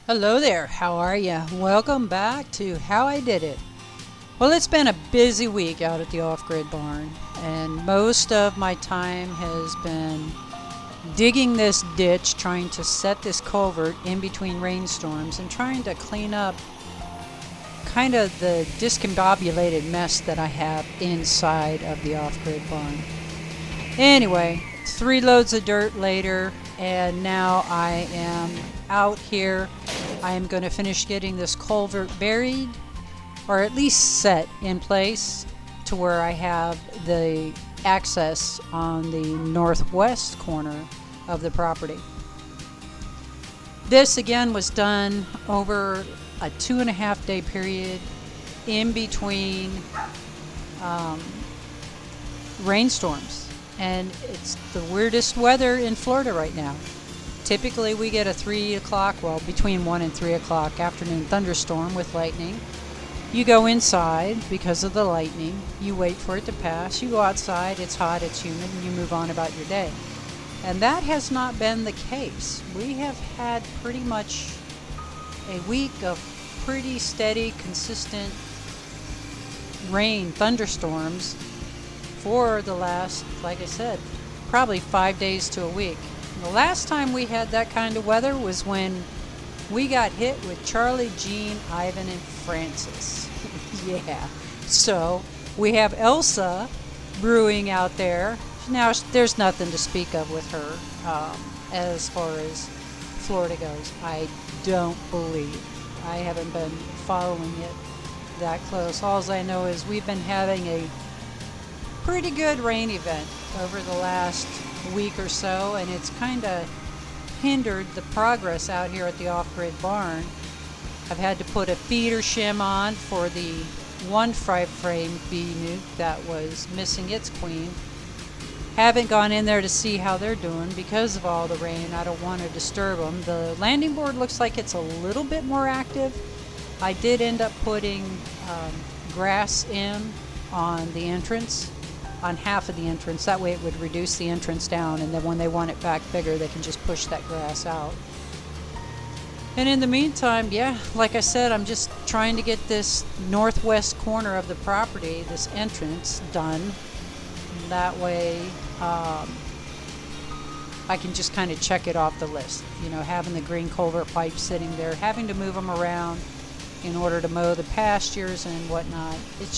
Hello there, how are you? Welcome back to How I Did It. Well, it's been a busy week out at the off-grid barn, and most of my time has been digging this ditch, trying to set this culvert in between rainstorms, and trying to clean up kind of the discombobulated mess that I have inside of the off-grid barn. Anyway, 3 loads of dirt later, and now I am out here. I am going to finish getting this culvert buried, or at least set in place to where I have the access on the northwest corner of the property. This again was done over a 2.5 day period in between rainstorms, and it's the weirdest weather in Florida right now. Typically we get a 3 o'clock, well, between 1 and 3 o'clock afternoon thunderstorm with lightning. You go inside because of the lightning, you wait for it to pass, you go outside, it's hot, it's humid, and you move on about your day. And that has not been the case. We have had pretty much a week of pretty steady, consistent rain, thunderstorms for the last, like I said, probably 5 days to a week. The last time we had that kind of weather was when we got hit with Charlie, Jean, Ivan, and Francis. Yeah. So we have Elsa brewing out there. Now there's nothing to speak of with her as far as Florida goes. I don't believe. I haven't been following it that close. All I know is we've been having a pretty good rain event over the last week or so, and it's kind of hindered the progress out here at the off-grid barn. I've had to put a feeder shim on for the one 5-frame bee nuke that was missing its queen. Haven't gone in there to see how they're doing because of all the rain. I don't want to disturb them. The landing board looks like it's a little bit more active. I did end up putting grass in on the entrance, on half of the entrance. That way it would reduce the entrance down, and then when they want it back bigger, they can just push that grass out. And in the meantime, yeah, like I said, I'm just trying to get this northwest corner of the property, this entrance, done. That way I can just kind of check it off the list. You know, having the green culvert pipes sitting there, having to move them around in order to mow the pastures and whatnot. It's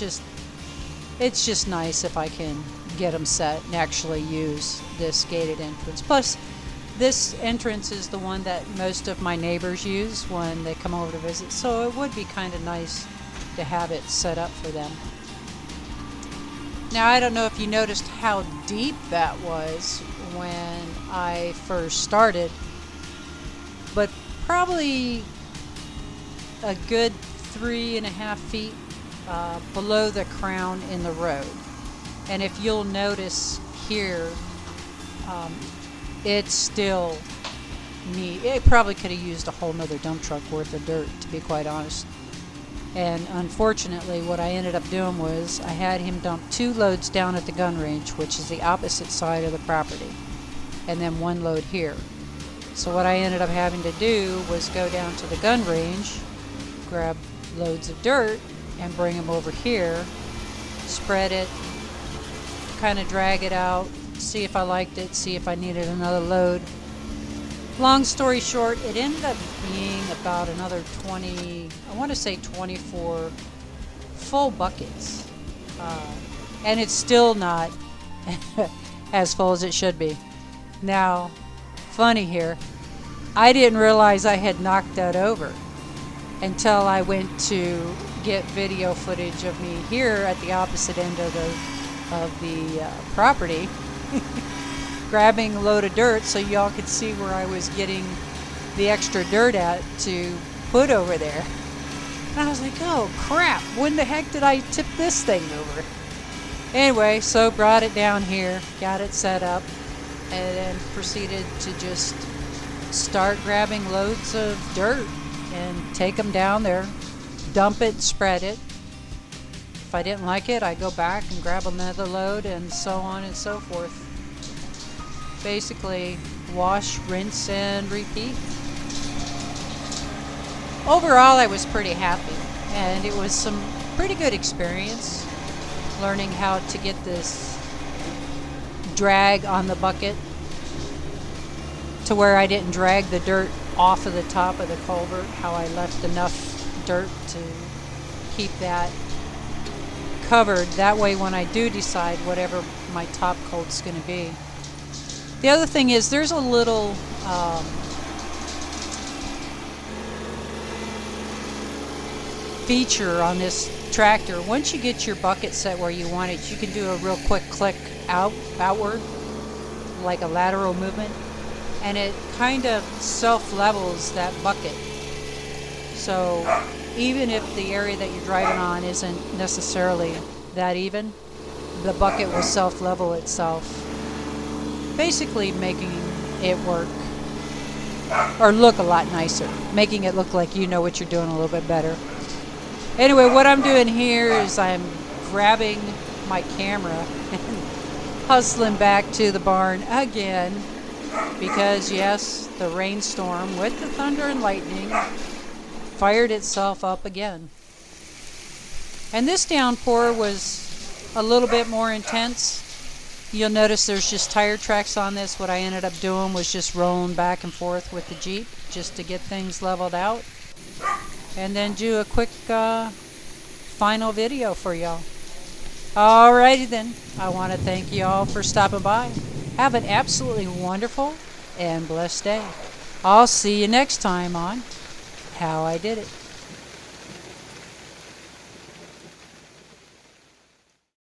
just nice if I can get them set and actually use this gated entrance. Plus, this entrance is the one that most of my neighbors use when they come over to visit, so it would be kind of nice to have it set up for them. Now, I don't know if you noticed how deep that was when I first started, but probably a good 3.5 feet below the crown in the road. And if you'll notice here, it's still neat. It probably could have used a whole nother dump truck worth of dirt, to be quite honest. And unfortunately, what I ended up doing was I had him dump 2 loads down at the gun range, which is the opposite side of the property, and then 1 load here. So what I ended up having to do was go down to the gun range, grab loads of dirt, and bring them over here, spread it, kind of drag it out, see if I liked it, see if I needed another load. Long story short, it ended up being about another 24 full buckets. And it's still not as full as it should be. Now, funny here, I didn't realize I had knocked that over until I went to get video footage of me here at the opposite end of the property grabbing a load of dirt so y'all could see where I was getting the extra dirt at to put over there. And I was like, oh crap, when the heck did I tip this thing over? Anyway, so brought it down here, got it set up, and then proceeded to just start grabbing loads of dirt and take them down there, dump it, spread it. If I didn't like it, I'd go back and grab another load, and so on and so forth. Basically, wash, rinse, and repeat. overall I was pretty happy, and it was some pretty good experience learning how to get this drag on the bucket to where I didn't drag the dirt off of the top of the culvert, how I left enough dirt to keep that covered. That way when I do decide whatever my top coat's going to be. The other thing is there's a little feature on this tractor. Once you get your bucket set where you want it, you can do a real quick click outward, like a lateral movement, and it kind of self-levels that bucket. So even if the area that you're driving on isn't necessarily that even, the bucket will self-level itself, basically making it work or look a lot nicer, making it look like you know what you're doing a little bit better. Anyway, what I'm doing here is I'm grabbing my camera and hustling back to the barn again, because yes, the rainstorm with the thunder and lightning fired itself up again. And this downpour was a little bit more intense. You'll notice there's just tire tracks on this. What I ended up doing was just rolling back and forth with the Jeep just to get things leveled out, and then do a quick final video for y'all. Alrighty then, I want to thank y'all for stopping by. Have an absolutely wonderful and blessed day. I'll see you next time on How I Did It.